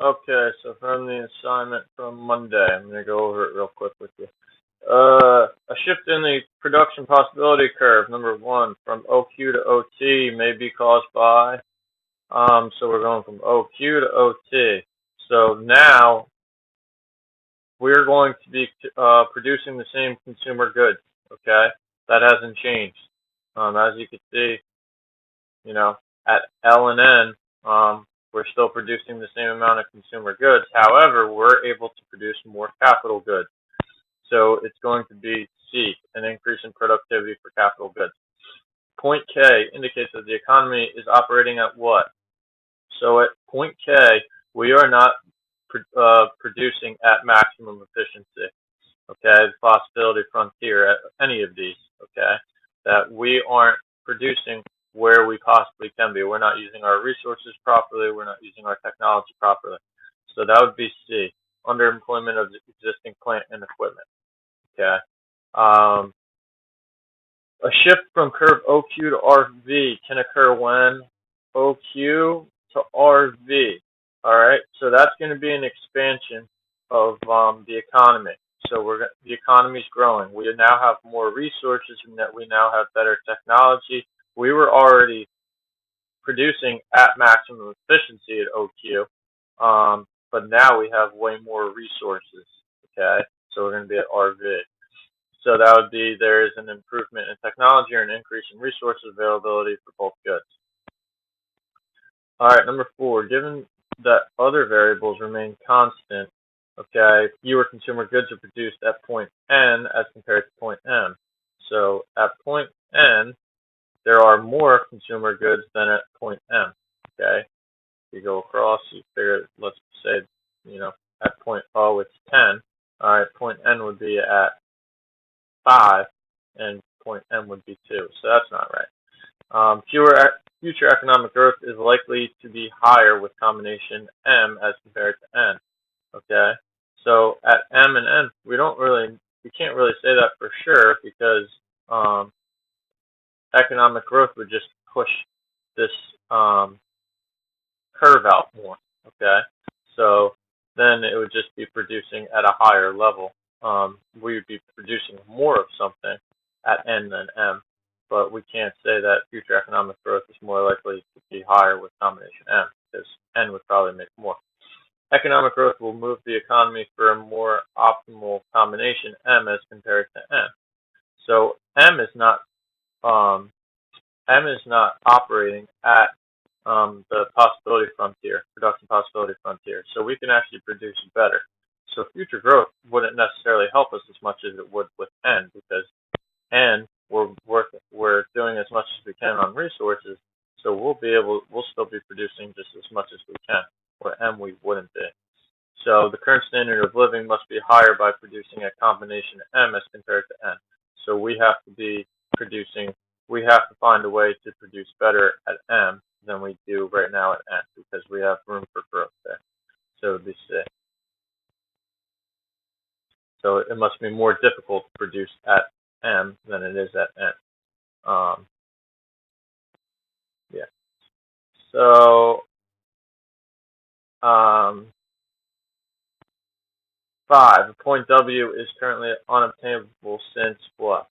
Okay, so from the assignment from Monday, I'm going to go over it real quick with you. A shift in the production possibility curve, number one, from OQ to OT may be caused by, so we're going from OQ to OT. So now we're going to be producing the same consumer goods, okay? That hasn't changed. As you can see, you know, at L and N, we're still producing the same amount of consumer goods. However, we're able to produce more capital goods. So it's going to be C, an increase in productivity for capital goods. Point K indicates that the economy is operating at what? So at point K, we are not producing at maximum efficiency. Okay, the possibility frontier at any of these. Okay, that we aren't producing where we possibly can be. We're not using our resources properly. We're not using our technology properly. So that would be C, underemployment of existing plant and equipment. Okay. Um, a shift from curve OQ to RV can occur when OQ to RV. All right, so that's going to be an expansion of the economy. So the economy's growing. We now have more resources, and that we now have better technology. We were already producing at maximum efficiency at OQ, but now we have way more resources. Okay, so we're going to be at RV. So that would be there is an improvement in technology or an increase in resource availability for both goods. All right, number four, given that other variables remain constant, okay, fewer consumer goods are produced at point N as compared to point M. So at point N, there are more consumer goods than at point M, okay? If you go across, you figure, let's say, at point O it's 10. All right, point N would be at 5, and point M would be 2. So that's not right. Future economic growth is likely to be higher with combination M as compared to N. Okay, so at M and N, we can't really say that for sure because economic growth would just push this curve out more. Okay, so then it would just be producing at a higher level. We would be producing more of something at N than M, but we can't say that future economic growth is more likely to be higher with combination M, because N would probably make more. Economic growth will move the economy for a more optimal combination M as compared to N. So M is not operating at the possibility frontier, production possibility frontier. So we can actually produce better. So future growth wouldn't necessarily help us as much as it would with N, because N we're doing as much as we can on resources, so we'll still be producing just as much as we can. Where M we wouldn't be. So the current standard of living must be higher by producing a combination M as compared to N. So we have to find a way to produce better at M than we do right now at N, because we have room for growth there. So it would be C. So it must be more difficult to produce at M than it is at N. Yeah. So 5. Point W is currently unobtainable since what?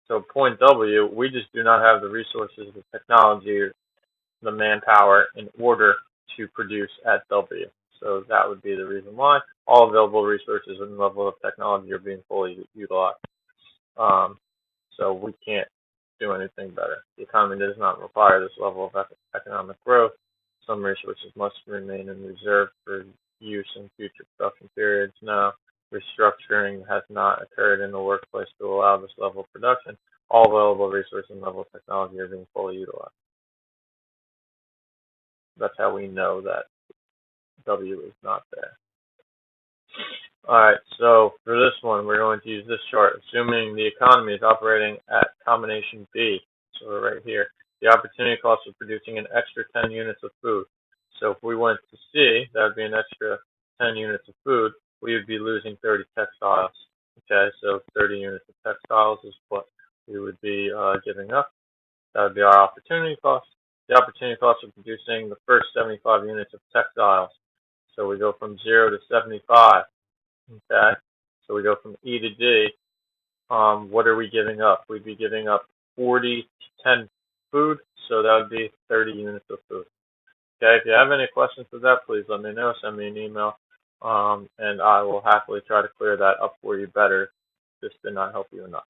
So point W, we just do not have the resources, the technology, the manpower in order to produce at W. So that would be the reason why all available resources and level of technology are being fully utilized. So we can't do anything better. The economy does not require this level of economic growth. Some resources must remain in reserve for use in future production periods. No, restructuring has not occurred in the workplace to allow this level of production. All available resources and level of technology are being fully utilized. That's how we know that W is not there. Alright, so for this one, we're going to use this chart, assuming the economy is operating at combination B. So we're right here. The opportunity cost of producing an extra 10 units of food. So if we went to C, that would be an extra 10 units of food. We would be losing 30 textiles. Okay, so 30 units of textiles is what we would be giving up. That would be our opportunity cost. The opportunity cost of producing the first 75 units of textiles. So we go from 0 to 75. Okay. So we go from E to D. What are we giving up? We'd be giving up 40 to 10 food, so that would be 30 units of food. Okay, if you have any questions with that, please let me know. Send me an email, and I will happily try to clear that up for you better. This did not help you enough.